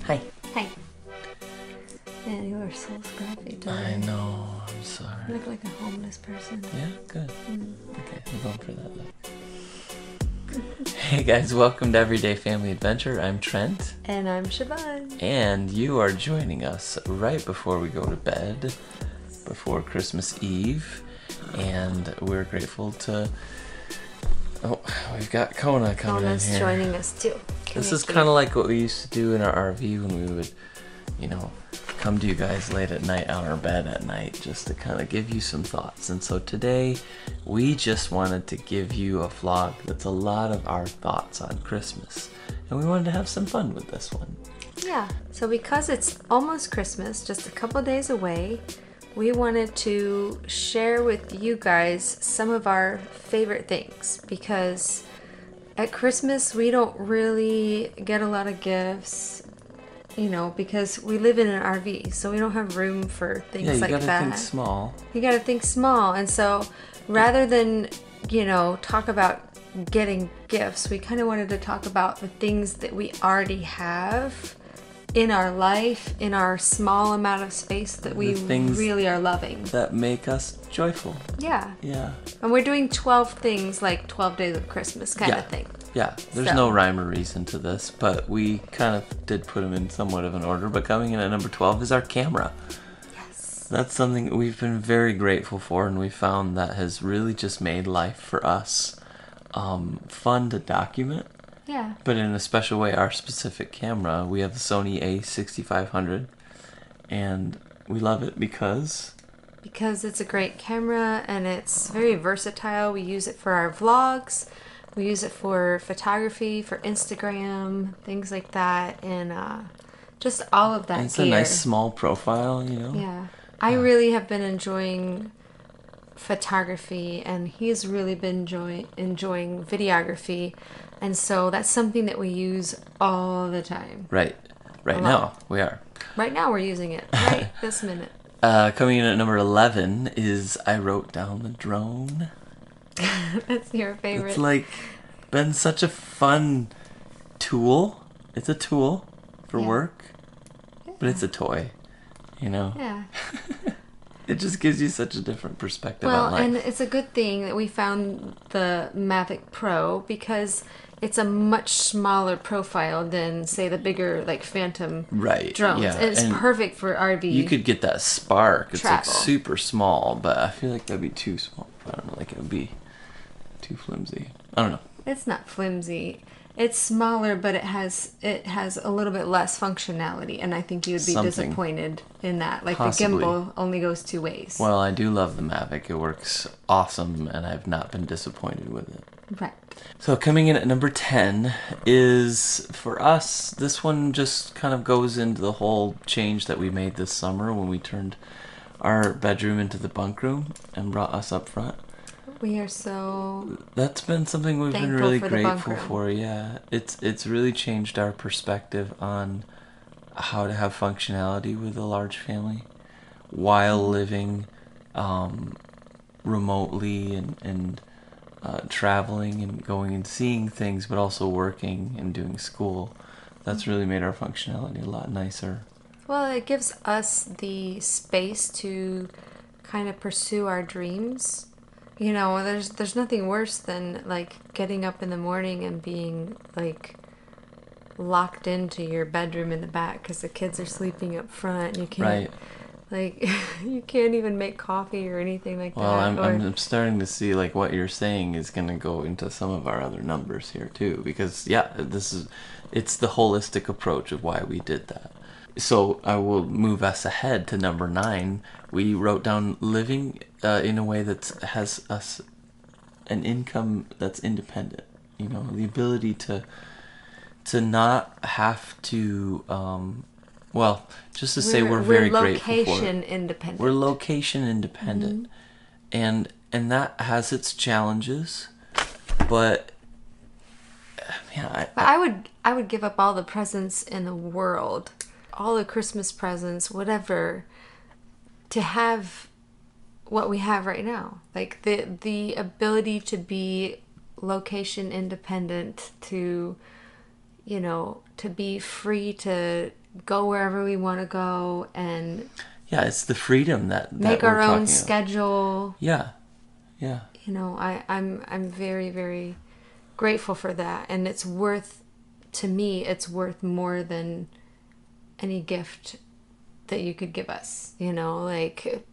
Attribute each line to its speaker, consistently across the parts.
Speaker 1: Hi.
Speaker 2: Hi. Yeah, you are so scruffy today.
Speaker 1: I know, I'm sorry.
Speaker 2: You look like a homeless person.
Speaker 1: Yeah, good. Okay, I'm going for that look. Hey guys, welcome to Everyday Family Adventure. I'm Trent.
Speaker 2: And I'm Siobhan.
Speaker 1: And you are joining us right before we go to bed, before Christmas Eve. And we're grateful to... Oh, we've got Kona coming in
Speaker 2: Kona's
Speaker 1: here.
Speaker 2: joining us too.
Speaker 1: This is kind of like what we used to do in our RV when we would, come to you guys late at night on our bed at night just to kind of give you some thoughts. And so today we just wanted to give you a vlog that's a lot of our thoughts on Christmas. And we wanted to have some fun with this one.
Speaker 2: Yeah. So because it's almost Christmas, just a couple days away, we wanted to share with you guys some of our favorite things, because at Christmas we don't really get a lot of gifts, because we live in an RV, so we don't have room for things like that.
Speaker 1: Yeah, you gotta think small.
Speaker 2: You gotta think small. And so rather than, talk about getting gifts, we kind of wanted to talk about the things that we already have in our life, in our small amount of space that we really are loving.
Speaker 1: That make us joyful.
Speaker 2: Yeah.
Speaker 1: Yeah.
Speaker 2: And we're doing 12 things, like 12 days of Christmas kind of thing.
Speaker 1: Yeah, there's no rhyme or reason to this, but we kind of did put them in somewhat of an order. But coming in at number 12 is our camera.
Speaker 2: Yes.
Speaker 1: That's something we've been very grateful for, and we found that has really just made life for us fun to document.
Speaker 2: Yeah.
Speaker 1: But in a special way, our specific camera, we have the Sony A6500, and we love it because
Speaker 2: it's a great camera and it's very versatile. We use it for our vlogs. We use it for photography, for Instagram, things like that, and just all of that
Speaker 1: and it's
Speaker 2: gear.
Speaker 1: a nice small profile,
Speaker 2: Yeah. I really have been enjoying photography, and he's really been enjoying videography, and so that's something that we use all the time.
Speaker 1: Right now we are.
Speaker 2: Right now we're using it, right this minute.
Speaker 1: Coming in at number 11 is I wrote down the drone.
Speaker 2: That's your favorite.
Speaker 1: It's like been such a fun tool. It's a tool for work, but it's a toy,
Speaker 2: Yeah.
Speaker 1: It just gives you such a different perspective on life.
Speaker 2: And it's a good thing that we found the Mavic Pro, because it's a much smaller profile than, say, the bigger, like, Phantom drones.
Speaker 1: Yeah.
Speaker 2: And it's perfect for RV.
Speaker 1: You could get that Spark. It's like
Speaker 2: travel.
Speaker 1: super small, but I feel like that'd be too small. I don't know, like it would be too flimsy. I don't know.
Speaker 2: It's not flimsy. It's smaller, but it has a little bit less functionality, and I think you would be disappointed in that. Like,
Speaker 1: Possibly.
Speaker 2: the gimbal only goes two ways.
Speaker 1: Well, I do love the Mavic. It works awesome, and I've not been disappointed with it.
Speaker 2: Right.
Speaker 1: So coming in at number 10 is, for us, this one just kind of goes into the whole change that we made this summer when we turned our bedroom into the bunk room and brought us up front.
Speaker 2: We are so...
Speaker 1: That's been something we've been
Speaker 2: thankful
Speaker 1: really
Speaker 2: for the bunk
Speaker 1: grateful
Speaker 2: room.
Speaker 1: for, yeah. It's really changed our perspective on how to have functionality with a large family while living remotely and traveling and going and seeing things, but also working and doing school. That's really made our functionality a lot nicer.
Speaker 2: Well, it gives us the space to kind of pursue our dreams. There's nothing worse than, like, getting up in the morning and being, like, locked into your bedroom in the back because the kids are sleeping up front. You can't, like, you can't even make coffee or anything like
Speaker 1: Well,
Speaker 2: that.
Speaker 1: I'm starting to see, like, what you're saying is going to go into some of our other numbers here too, because it's the holistic approach of why we did that. So I will move us ahead to number 9. We wrote down living in a way that has us an income that's independent. The ability to not have to, just to say we're very grateful for it.
Speaker 2: We're location independent.
Speaker 1: We're location independent. And that has its challenges, but yeah,
Speaker 2: I would give up all the presents in the world, all the Christmas presents, whatever, to have what we have right now. Like the ability to be location independent, to to be free to go wherever we want to go and
Speaker 1: Yeah, it's the freedom that
Speaker 2: make
Speaker 1: we're
Speaker 2: our own
Speaker 1: talking about.
Speaker 2: schedule.
Speaker 1: Yeah, yeah,
Speaker 2: I'm very, very grateful for that. And to me, it's worth more than any gift that you could give us. Like,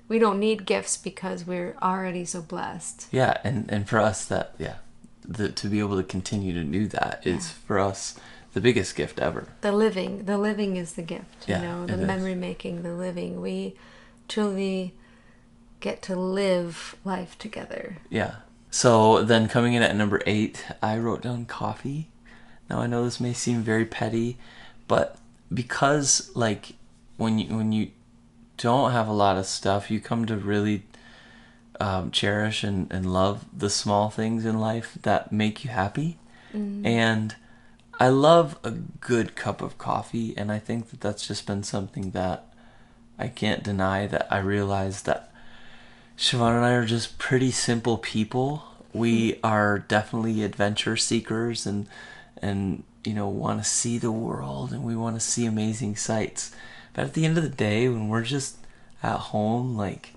Speaker 2: we don't need gifts because we're already so blessed.
Speaker 1: yeah. And for us, to be able to continue to do that is for us the biggest gift ever.
Speaker 2: The living is the gift,
Speaker 1: Yeah,
Speaker 2: the
Speaker 1: it is.
Speaker 2: memory making, the living. We truly get to live life together.
Speaker 1: Yeah. So then coming in at number 8, I wrote down coffee. Now I know this may seem very petty, but because like when you don't have a lot of stuff, you come to really cherish and love the small things in life that make you happy. And I love a good cup of coffee, and I think that that's just been something that I can't deny, that I realized that Siobhan and I are just pretty simple people. We are definitely adventure seekers and want to see the world, and we want to see amazing sights. But at the end of the day, when we're just at home, like,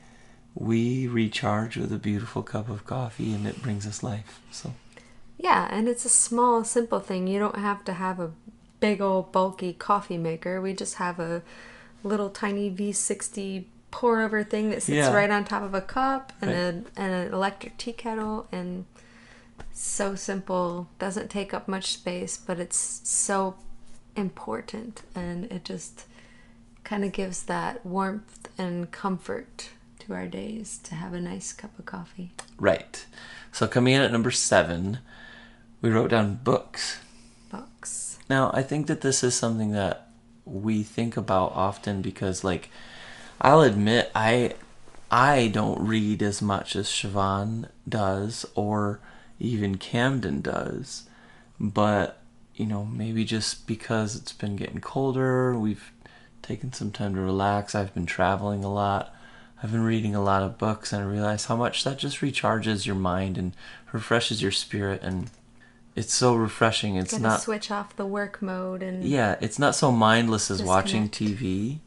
Speaker 1: we recharge with a beautiful cup of coffee and it brings us life. So
Speaker 2: Yeah, and it's a small, simple thing. You don't have to have a big old bulky coffee maker. We just have a little tiny V60 pour over thing that sits
Speaker 1: Yeah.
Speaker 2: right on top of a cup and
Speaker 1: Right.
Speaker 2: an electric tea kettle, and so simple, doesn't take up much space, but it's so important, and it just kind of gives that warmth and comfort to our days to have a nice cup of coffee.
Speaker 1: Right. So coming in at number 7, we wrote down books.
Speaker 2: Books.
Speaker 1: Now, I think that this is something that we think about often because, like, I'll admit I don't read as much as Siobhan does or even Camden does. But, maybe just because it's been getting colder, we've taken some time to relax. I've been traveling a lot. I've been reading a lot of books, and I realize how much that just recharges your mind and refreshes your spirit, and it's so refreshing. It's
Speaker 2: Gotta
Speaker 1: not
Speaker 2: switch off the work mode and
Speaker 1: Yeah, it's not so mindless as watching
Speaker 2: disconnect.
Speaker 1: TV.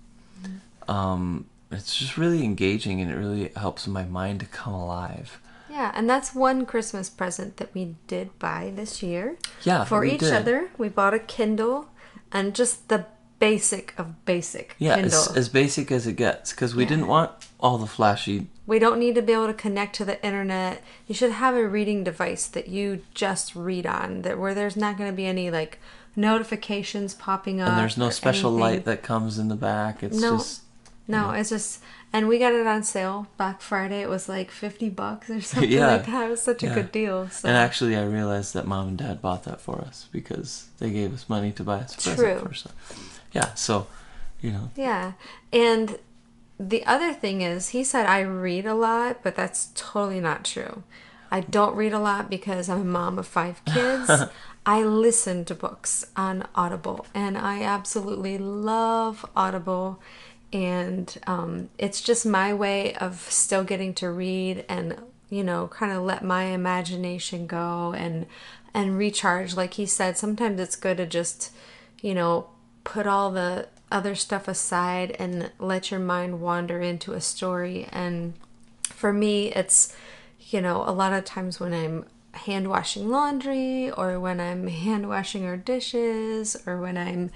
Speaker 1: It's just really engaging, and it really helps my mind to come alive.
Speaker 2: Yeah, and that's one Christmas present that we did buy this year.
Speaker 1: Yeah,
Speaker 2: For
Speaker 1: we
Speaker 2: each
Speaker 1: did.
Speaker 2: other, we bought a Kindle and just the basic of basic
Speaker 1: Yeah,
Speaker 2: Kindle.
Speaker 1: as basic as it gets, because we
Speaker 2: Yeah.
Speaker 1: didn't want all the flashy.
Speaker 2: We don't need to be able to connect to the internet. You should have a reading device that you just read on, that where there's not going to be any like notifications popping up.
Speaker 1: And there's no
Speaker 2: or
Speaker 1: special
Speaker 2: anything.
Speaker 1: light that comes in the back. It's
Speaker 2: No.
Speaker 1: just
Speaker 2: No, it's just, and we got it on sale Black Friday. It was like $50 or something
Speaker 1: Yeah.
Speaker 2: like that. It was such a
Speaker 1: Yeah.
Speaker 2: good deal. So.
Speaker 1: And actually, I realized that Mom and Dad bought that for us because they gave us money to buy us a
Speaker 2: True.
Speaker 1: present for us. Yeah, so,
Speaker 2: Yeah. And the other thing is, he said I read a lot, but that's totally not true. I don't read a lot because I'm a mom of 5 kids. I listen to books on Audible, and I absolutely love Audible. And it's just my way of still getting to read and, kind of let my imagination go and recharge. Like he said, sometimes it's good to just, put all the other stuff aside and let your mind wander into a story. And for me, it's, a lot of times when I'm hand washing laundry, or when I'm hand washing our dishes, or when I'm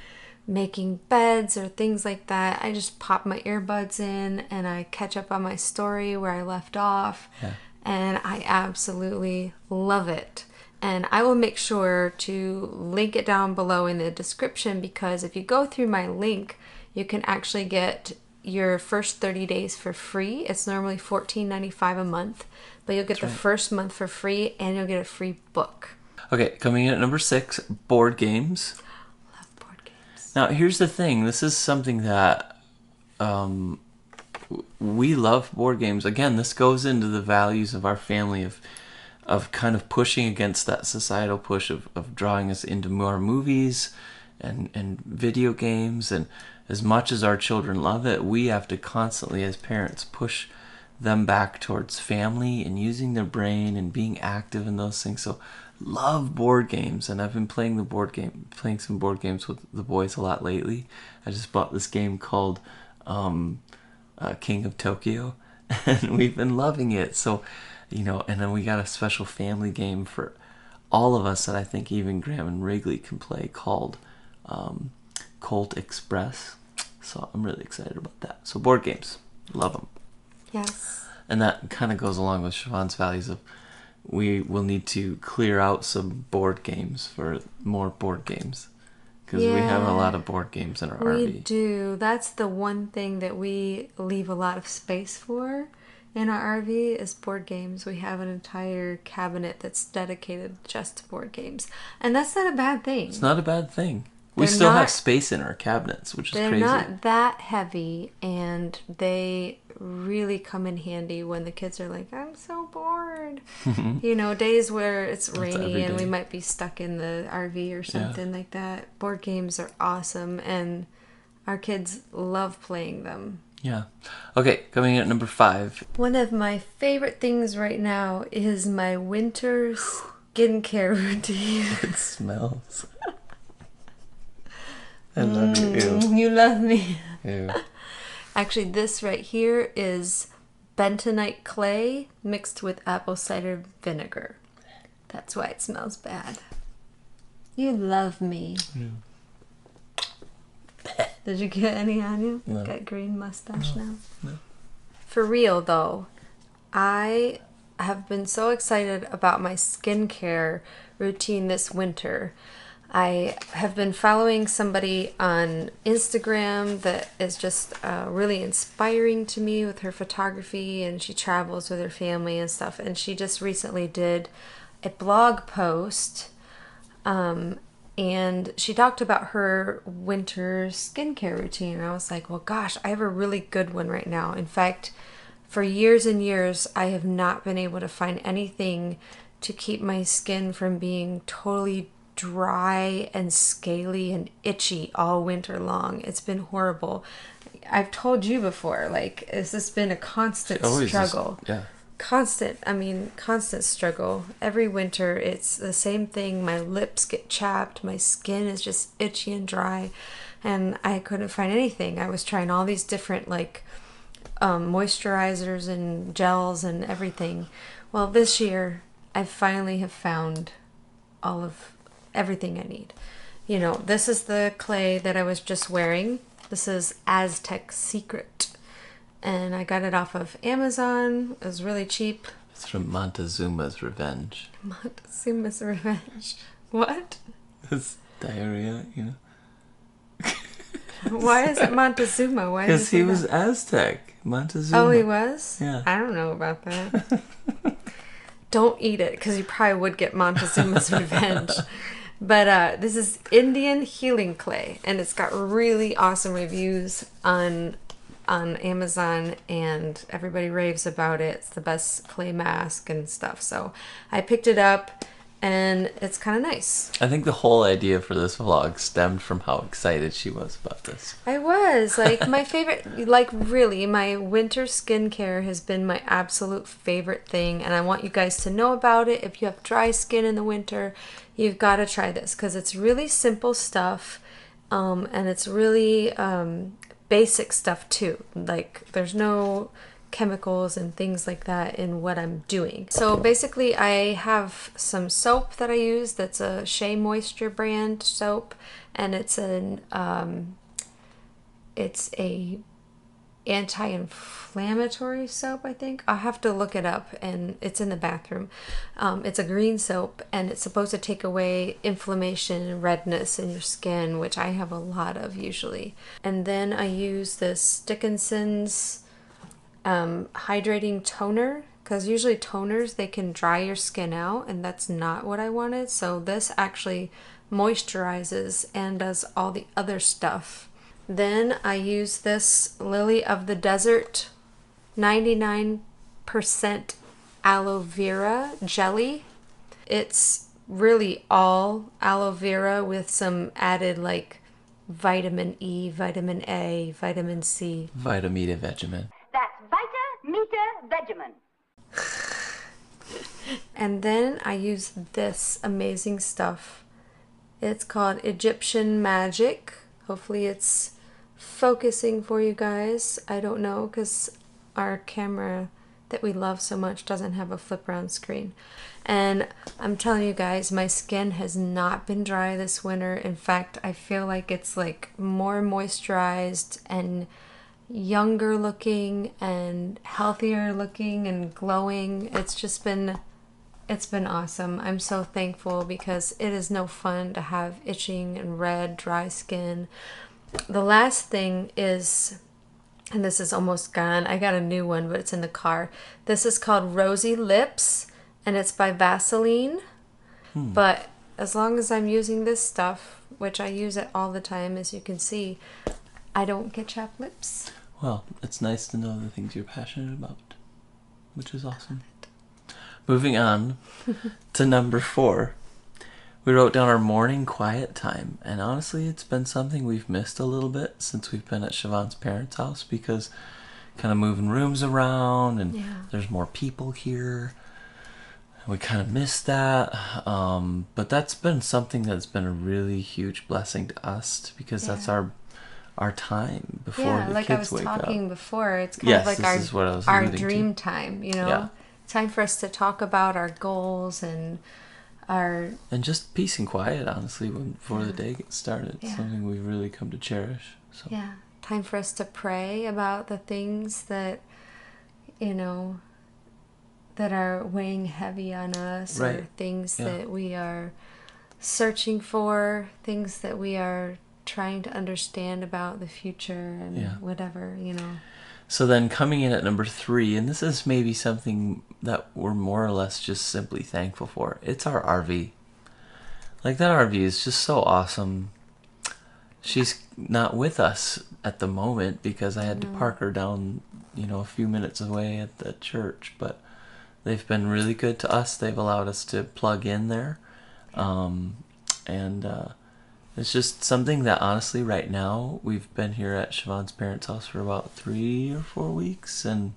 Speaker 2: making beds or things like that, I just pop my earbuds in and I catch up on my story where I left off.
Speaker 1: Yeah.
Speaker 2: And I absolutely love it. And I will make sure to link it down below in the description, because if you go through my link, you can actually get your first 30 days for free. It's normally $14.95 a month, but you'll get the first month for free, and you'll get a free book.
Speaker 1: Okay, coming in at number 6, board games.
Speaker 2: Love board games.
Speaker 1: Now, here's the thing. This is something that we love board games. Again, this goes into the values of our family of kind of pushing against that societal push of drawing us into more movies and video games. And as much as our children love it, we have to constantly, as parents, push them back towards family and using their brain and being active in those things. So love board games, and I've been playing playing some board games with the boys a lot lately. I just bought this game called King of Tokyo, and we've been loving it. So, and then we got a special family game for all of us that I think even Graham and Wrigley can play called Colt Express. So I'm really excited about that. So board games, love them.
Speaker 2: Yes.
Speaker 1: And that kind of goes along with Siobhan's values of we will need to clear out some board games for more board games. Because we have a lot of board games in our RV.
Speaker 2: We do. That's the one thing that we leave a lot of space for in our RV is board games. We have an entire cabinet that's dedicated just to board games. And that's not a bad thing.
Speaker 1: It's not a bad thing. We still have space in our cabinets, which is crazy.
Speaker 2: They're not that heavy, and they really come in handy when the kids are like, I'm so bored. Days where it's rainy and we might be stuck in the RV or something like that. Board games are awesome, and our kids love playing them.
Speaker 1: Yeah. Okay, coming in at number 5.
Speaker 2: One of my favorite things right now is my winter skincare routine.
Speaker 1: It smells. I love you. Ew.
Speaker 2: You love me.
Speaker 1: Ew.
Speaker 2: Actually, this right here is bentonite clay mixed with apple cider vinegar. That's why it smells bad. You love me. Yeah. Did you get any on you?
Speaker 1: No.
Speaker 2: Got green mustache now?
Speaker 1: No.
Speaker 2: For real, though, I have been so excited about my skincare routine this winter. I have been following somebody on Instagram that is just really inspiring to me with her photography, and she travels with her family and stuff. And she just recently did a blog post, and she talked about her winter skincare routine. And I was like, well, gosh, I have a really good one right now. In fact, for years and years, I have not been able to find anything to keep my skin from being totally dry and scaly and itchy all winter long. It's been horrible. I've told you before, like, has this been a constant struggle? Constant struggle. Every winter, it's the same thing. My lips get chapped. My skin is just itchy and dry. And I couldn't find anything. I was trying all these different, moisturizers and gels and everything. Well, this year, I finally have found everything I need. This is the clay that I was just wearing. This is Aztec Secret. And I got it off of Amazon. It was really cheap.
Speaker 1: It's from Montezuma's Revenge.
Speaker 2: Montezuma's Revenge. What?
Speaker 1: It's diarrhea,
Speaker 2: Why is it Montezuma? Why?
Speaker 1: Because he was Aztec. Montezuma.
Speaker 2: Oh, he was?
Speaker 1: Yeah.
Speaker 2: I don't know about that. Don't eat it, because you probably would get Montezuma's Revenge. But this is Indian Healing Clay, and it's got really awesome reviews on Amazon, and everybody raves about it. It's the best clay mask and stuff. So I picked it up, and it's kind of nice.
Speaker 1: I think the whole idea for this vlog stemmed from how excited she was about this.
Speaker 2: I was. My favorite, really, my winter skincare has been my absolute favorite thing, and I want you guys to know about it. If you have dry skin in the winter, you've got to try this, because it's really simple stuff, and it's really basic stuff too. There's no chemicals and things like that in what I'm doing. So basically, I have some soap that I use that's a Shea Moisture brand soap, and it's a anti-inflammatory soap, I think. I'll have to look it up, and it's in the bathroom. It's a green soap, and it's supposed to take away inflammation and redness in your skin, which I have a lot of usually. And then I use this Dickinson's hydrating toner, because usually toners, they can dry your skin out, and that's not what I wanted. So this actually moisturizes and does all the other stuff. Then I use this Lily of the Desert 99% aloe vera jelly. It's really all aloe vera with some added vitamin E, vitamin A, vitamin C.
Speaker 1: Vitamita Vegemin.
Speaker 3: That's Vita Mita Vegemin.
Speaker 2: And then I use this amazing stuff. It's called Egyptian Magic. Hopefully it's focusing for you guys. I don't know because our camera that we love so much doesn't have a flip around screen. And I'm telling you guys, my skin has not been dry this winter. In fact, I feel like it's like more moisturized and younger looking and healthier looking and glowing. It's been awesome. I'm so thankful because it is no fun to have itching and red, dry skin. The last thing is, and this is almost gone. I got a new one, but it's in the car. This is called Rosy Lips, and it's by Vaseline. But as long as I'm using this stuff, which I use it all the time, as you can see, I don't get chapped lips.
Speaker 1: Well, it's nice to know the things you're passionate about, which is awesome. Moving on to number 4. We wrote down our morning quiet time, and honestly, it's been something we've missed a little bit since we've been at Siobhan's parents' house because kind of moving rooms around and there's more people here. We kind of missed that, but that's been something that's been a really huge blessing to us because that's our time before the
Speaker 2: like
Speaker 1: kids
Speaker 2: I was
Speaker 1: wake up.
Speaker 2: talking before, it's kind of like
Speaker 1: this is what I was
Speaker 2: our
Speaker 1: alluding to.
Speaker 2: dream time, you know?
Speaker 1: Yeah.
Speaker 2: Time for us to talk about our goals and our...
Speaker 1: And just peace and quiet, honestly, before the day gets started.
Speaker 2: Yeah.
Speaker 1: Something we've really come to cherish. So.
Speaker 2: Yeah. Time for us to pray about the things that, you know, that are weighing heavy on us,
Speaker 1: Right.
Speaker 2: or things
Speaker 1: Yeah.
Speaker 2: that we are searching for, things that we are trying to understand about the future and whatever, you know.
Speaker 1: So then coming in at number 3, and this is maybe something that we're more or less just simply thankful for. It's our RV. Like, that RV is just so awesome. She's not with us at the moment because I had to park her down, a few minutes away at the church, but they've been really good to us. They've allowed us to plug in there. It's just something that honestly right now we've been here at Siobhan's parents' house for about 3 or 4 weeks, and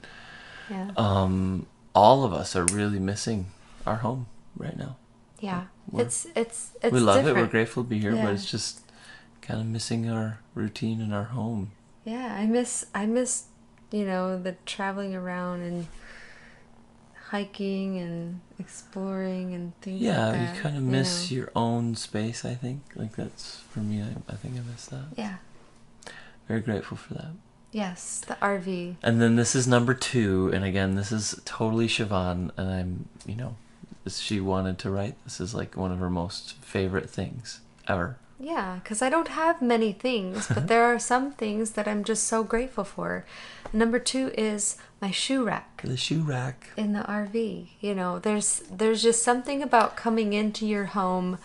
Speaker 1: all of us are really missing our home right now.
Speaker 2: Yeah,
Speaker 1: We're-
Speaker 2: it's
Speaker 1: we love
Speaker 2: different.
Speaker 1: it. We're grateful to be here,
Speaker 2: Yeah.
Speaker 1: but it's just kind of missing our routine in our home.
Speaker 2: Yeah, I miss the traveling around and hiking and exploring and things like that.
Speaker 1: Yeah, you kind of miss your own space, I think. Like, that's, for me, I think I miss that.
Speaker 2: Yeah.
Speaker 1: Very grateful for that.
Speaker 2: Yes, the RV.
Speaker 1: And then this is number 2, and again, this is totally Siobhan, and I'm, she wanted to write. This is like one of her most favorite things ever.
Speaker 2: Yeah, because I don't have many things, but there are some things that I'm just so grateful for. Number 2 is my shoe rack.
Speaker 1: The shoe rack.
Speaker 2: In the RV, there's just something about coming into your home,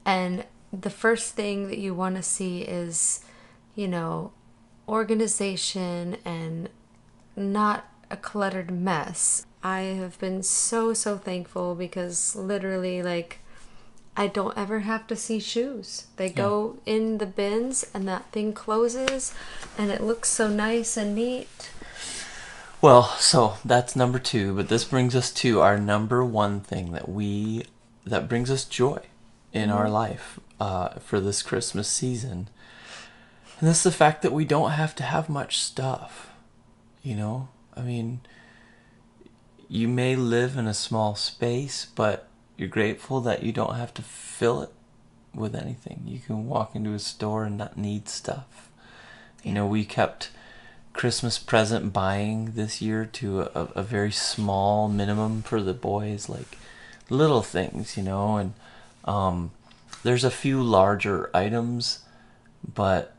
Speaker 2: and the first thing that you want to see is, organization and not a cluttered mess. I have been so thankful because literally, like, I don't ever have to see shoes. They go in the bins and that thing closes and it looks so nice and neat.
Speaker 1: Well, so that's number 2, but this brings us to our number 1 thing that brings us joy in our life for this Christmas season. And that's the fact that we don't have to have much stuff. I mean, you may live in a small space, but you're grateful that you don't have to fill it with anything. You can walk into a store and not need stuff. We kept Christmas present buying this year to a very small minimum for the boys, like little things, and there's a few larger items, but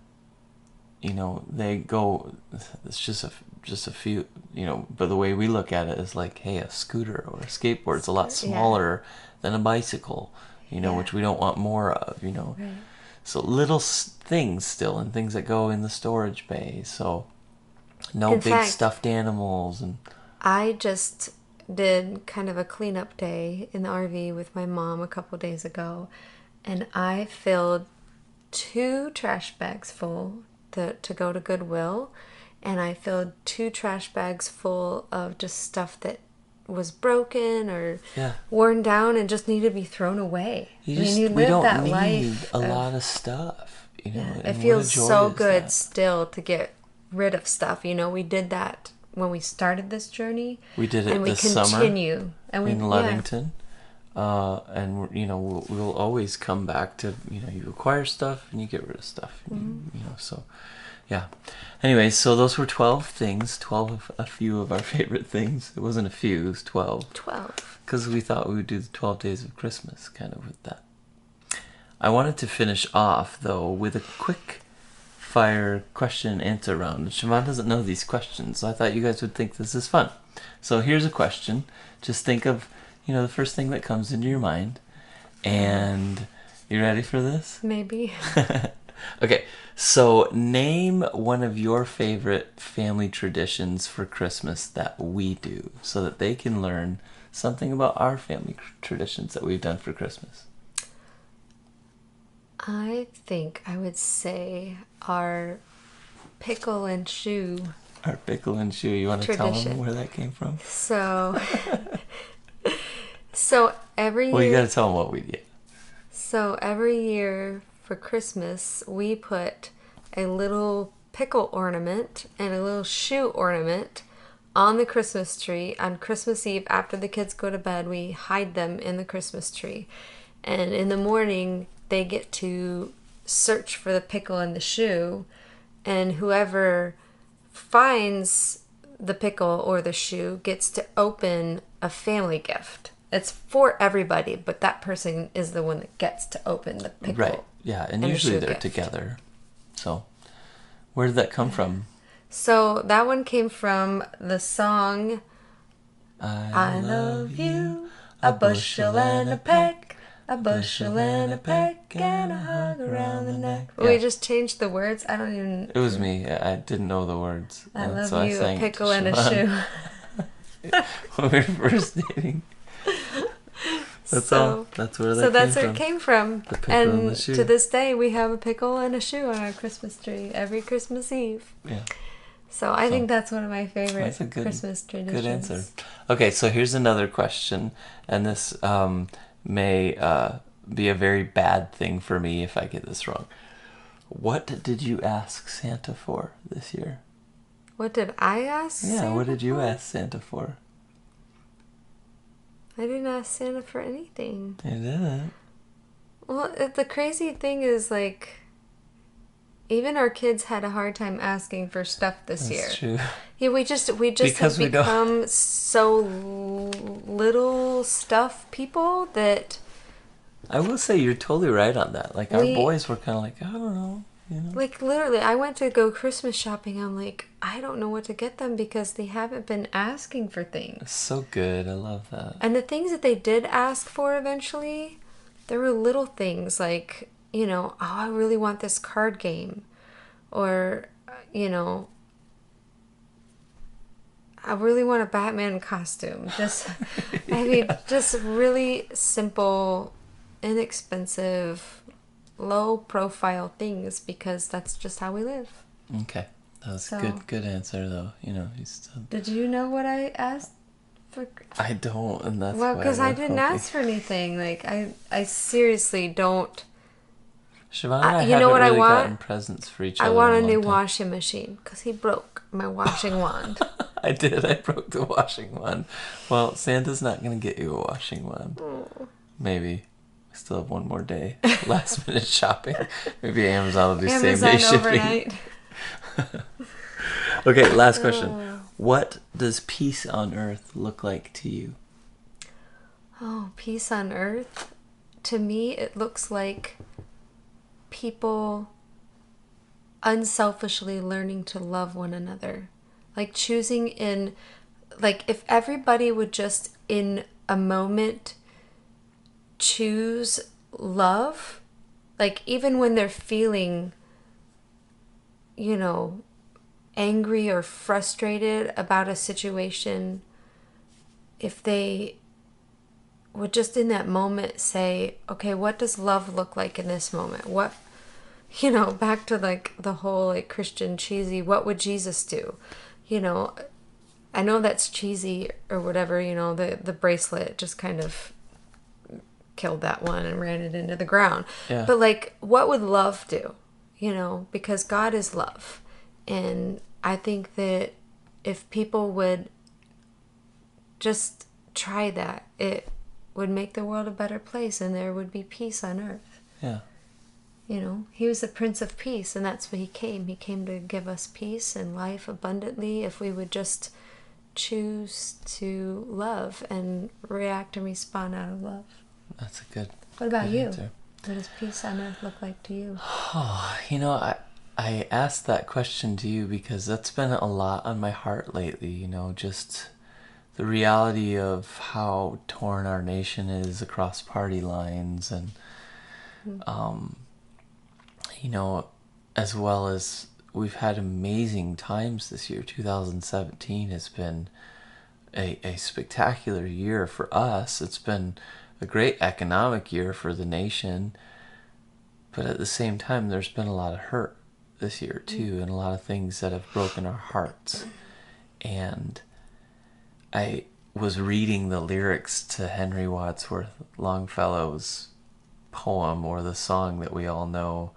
Speaker 1: they go, it's just a few, but the way we look at it is like, hey, a scooter or a skateboard is a lot smaller than a bicycle, which we don't want more of,
Speaker 2: Right.
Speaker 1: So little things still, and things that go in the storage bay, so no
Speaker 2: In
Speaker 1: big
Speaker 2: fact,
Speaker 1: stuffed animals. And
Speaker 2: I just did kind of a cleanup day in the RV with my mom a couple days ago, and I filled 2 trash bags full to go to Goodwill, and I filled 2 trash bags full of just stuff that was broken or
Speaker 1: Yeah.
Speaker 2: worn down and just needed to be thrown away.
Speaker 1: We
Speaker 2: live
Speaker 1: don't
Speaker 2: that
Speaker 1: need
Speaker 2: life
Speaker 1: a
Speaker 2: of-
Speaker 1: lot of stuff, you know.
Speaker 2: Yeah,
Speaker 1: and
Speaker 2: it
Speaker 1: what a
Speaker 2: feels
Speaker 1: joy
Speaker 2: so
Speaker 1: is
Speaker 2: good
Speaker 1: that.
Speaker 2: still to get rid of stuff. We did that when we started this journey.
Speaker 1: We did it
Speaker 2: and we
Speaker 1: this summer
Speaker 2: continue. And we
Speaker 1: in
Speaker 2: yeah.
Speaker 1: Ludington. And we'll always come back to, you acquire stuff and you get rid of stuff, so yeah. Anyway, so those were 12 things, 12 of a few of our favorite things. It wasn't a few, it was 12.
Speaker 2: 12.
Speaker 1: Because we thought we would do the 12 days of Christmas kind of with that. I wanted to finish off, though, with a quick fire question and answer round. Siobhan doesn't know these questions, so I thought you guys would think this is fun. So here's a question. Just think of, the first thing that comes into your mind. And you ready for this?
Speaker 2: Maybe.
Speaker 1: Okay, so name one of your favorite family traditions for Christmas that we do so that they can learn something about our family traditions that we've done for Christmas.
Speaker 2: I think I would say our pickle and shoe.
Speaker 1: Our pickle and shoe. You want to tell them
Speaker 2: Tradition.
Speaker 1: where that came from?
Speaker 2: So, so every
Speaker 1: Well, you
Speaker 2: year,
Speaker 1: got to tell them what we did.
Speaker 2: so every year for Christmas, we put a little pickle ornament and a little shoe ornament on the Christmas tree. On Christmas Eve, after the kids go to bed, we hide them in the Christmas tree. And in the morning, they get to search for the pickle and the shoe. And whoever finds the pickle or the shoe gets to open a family gift. It's for everybody, but that person is the one that gets to open the pickle.
Speaker 1: Right, yeah, and
Speaker 2: and the
Speaker 1: usually
Speaker 2: shoe
Speaker 1: they're
Speaker 2: gift.
Speaker 1: together. So, where did that come from?
Speaker 2: So that one came from the song
Speaker 1: I
Speaker 2: love you, a bushel and a peck, a bushel and a peck, and a hug around the neck.
Speaker 1: Yeah.
Speaker 2: We just changed the words. I don't even...
Speaker 1: It was me. I didn't know the words.
Speaker 2: I love
Speaker 1: so
Speaker 2: you,
Speaker 1: I
Speaker 2: a
Speaker 1: sang it to
Speaker 2: pickle and a
Speaker 1: Siobhan
Speaker 2: shoe.
Speaker 1: when we were first dating. That's all. That's where that
Speaker 2: So that's
Speaker 1: came
Speaker 2: where
Speaker 1: from.
Speaker 2: it came from.
Speaker 1: The pickle and
Speaker 2: And
Speaker 1: the shoe.
Speaker 2: to this day, we have a pickle and a shoe on our Christmas tree every Christmas Eve.
Speaker 1: Yeah.
Speaker 2: So I think that's one of my favorite
Speaker 1: That's a good,
Speaker 2: Christmas traditions.
Speaker 1: good answer. Okay, so here's another question, and this may be a very bad thing for me if I get this wrong. What did you ask Santa for this year?
Speaker 2: What did I ask
Speaker 1: Yeah,
Speaker 2: Santa
Speaker 1: what did you
Speaker 2: for?
Speaker 1: ask Santa for?
Speaker 2: I didn't ask Santa for anything.
Speaker 1: You didn't.
Speaker 2: Well, the crazy thing is, like, even our kids had a hard time asking for stuff this year.
Speaker 1: That's true.
Speaker 2: Yeah, we just
Speaker 1: Because
Speaker 2: have
Speaker 1: we don't-
Speaker 2: become so little stuff people that,
Speaker 1: I will say you're totally right on that. Like, our
Speaker 2: We-
Speaker 1: boys were kind of like, I don't know,
Speaker 2: like, literally, I went to go Christmas shopping. I'm like, I don't know what to get them because they haven't been asking for things.
Speaker 1: It's so good. I love that.
Speaker 2: And the things that they did ask for eventually, there were little things like, oh, I really want this card game. Or, I really want a Batman costume. Just, just really simple, inexpensive, low profile things because that's just how we live.
Speaker 1: Okay. That was
Speaker 2: So-
Speaker 1: good answer, though. He's still...
Speaker 2: Did you know what I asked for?
Speaker 1: I don't, and that's
Speaker 2: Well,
Speaker 1: why
Speaker 2: because I
Speaker 1: was
Speaker 2: didn't
Speaker 1: hoping-
Speaker 2: ask for anything. Like, I seriously don't.
Speaker 1: Siobhan and I
Speaker 2: you know
Speaker 1: haven't
Speaker 2: what I
Speaker 1: really
Speaker 2: want?
Speaker 1: gotten presents for each
Speaker 2: I
Speaker 1: other.
Speaker 2: want
Speaker 1: in
Speaker 2: a
Speaker 1: long
Speaker 2: new
Speaker 1: time.
Speaker 2: washing machine because he broke my washing wand.
Speaker 1: I did. I broke the washing wand. Well, Santa's not going to get you a washing wand. Maybe. I still have one more day. Last minute shopping. Maybe Amazon will do same
Speaker 2: Amazon
Speaker 1: day shipping.
Speaker 2: overnight.
Speaker 1: Okay, last question. What does peace on earth look like to you?
Speaker 2: Oh, peace on earth. To me, it looks like people unselfishly learning to love one another. Like choosing if everybody would just in a moment choose love, like even when they're feeling, angry or frustrated about a situation, if they would just in that moment say, okay, what does love look like in this moment? What, back to like the whole like Christian cheesy, what would Jesus do? I know that's cheesy or whatever, the bracelet just kind of killed that one and ran it into the ground.
Speaker 1: Yeah.
Speaker 2: But like, what would love do? Because God is love. And I think that if people would just try that, it would make the world a better place and there would be peace on earth.
Speaker 1: Yeah.
Speaker 2: He was the Prince of Peace, and that's what he came. He came to give us peace and life abundantly if we would just choose to love and react and respond out of love.
Speaker 1: That's a good.
Speaker 2: What about
Speaker 1: good
Speaker 2: you?
Speaker 1: answer.
Speaker 2: What does peace on earth look like to you?
Speaker 1: Oh, I asked that question to you because that's been a lot on my heart lately, just the reality of how torn our nation is across party lines and, as well as we've had amazing times this year. 2017 has been a spectacular year for us. It's been a great economic year for the nation. But at the same time, there's been a lot of hurt this year too, and a lot of things that have broken our hearts. And I was reading the lyrics to Henry Wadsworth Longfellow's poem, or the song that we all know,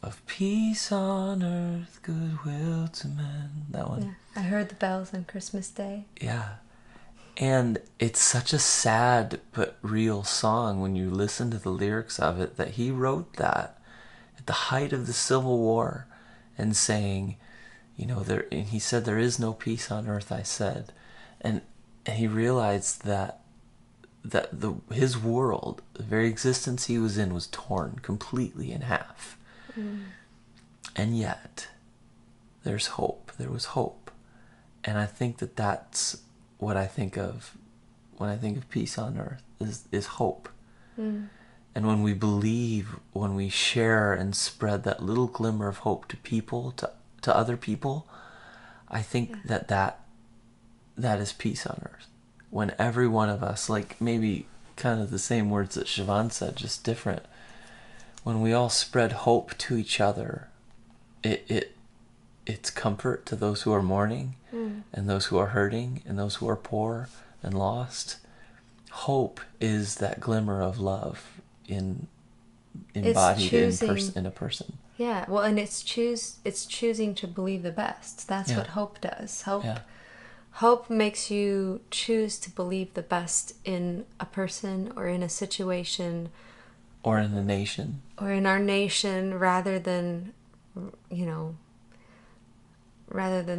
Speaker 1: of peace on earth, goodwill to men. That one.
Speaker 2: Yeah. I heard the bells on Christmas Day.
Speaker 1: Yeah. And it's such a sad but real song when you listen to the lyrics of it, that he wrote that at the height of the Civil War and saying, and he said, "There is no peace on earth," I said. And he realized that his world, the very existence he was in, was torn completely in half. And yet, there's hope. There was hope. And I think that that's what I think of when I think of peace on earth, is hope. And when we believe, when we share and spread that little glimmer of hope to people, to other people, I think that is peace on earth. When every one of us, like maybe kind of the same words that Siobhan said, just different, when we all spread hope to each other, it's comfort to those who are mourning, and those who are hurting, and those who are poor and lost. Hope is that glimmer of love embodied in a person.
Speaker 2: Yeah, well, and it's choosing to believe the best. That's what hope does. Hope makes you choose to believe the best in a person or in a situation,
Speaker 1: or in the nation,
Speaker 2: or in our nation, rather than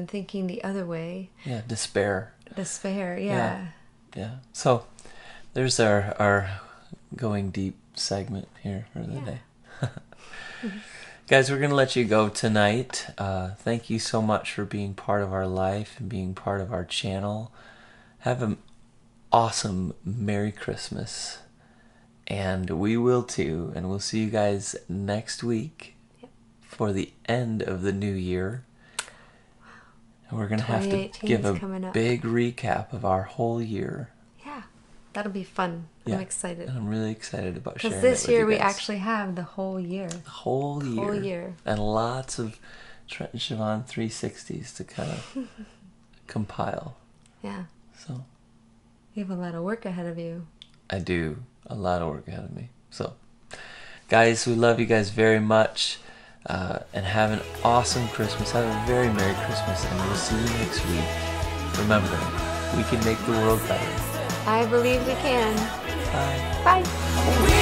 Speaker 2: thinking the other way.
Speaker 1: Yeah, despair.
Speaker 2: Yeah.
Speaker 1: So there's our going deep segment here for the day. Guys, we're going to let you go tonight. Thank you so much for being part of our life and being part of our channel. Have an awesome Merry Christmas. And we will too. And we'll see you guys next week for the end of the new year. And we're going to have to give a big recap of our whole year.
Speaker 2: Yeah, that'll be fun.
Speaker 1: Yeah.
Speaker 2: I'm excited.
Speaker 1: And I'm really excited about sharing it with you guys.
Speaker 2: Because this year we actually have the whole year.
Speaker 1: The whole year. And lots of Trent and Siobhan 360s to kind of compile.
Speaker 2: Yeah.
Speaker 1: So.
Speaker 2: You have a lot of work ahead of you.
Speaker 1: I do. A lot of work ahead of me. So, guys, we love you guys very much. And have an awesome Christmas. Have a very Merry Christmas. And we'll see you next week. Remember, we can make the world better.
Speaker 2: I believe we can.
Speaker 1: Bye.
Speaker 2: Bye.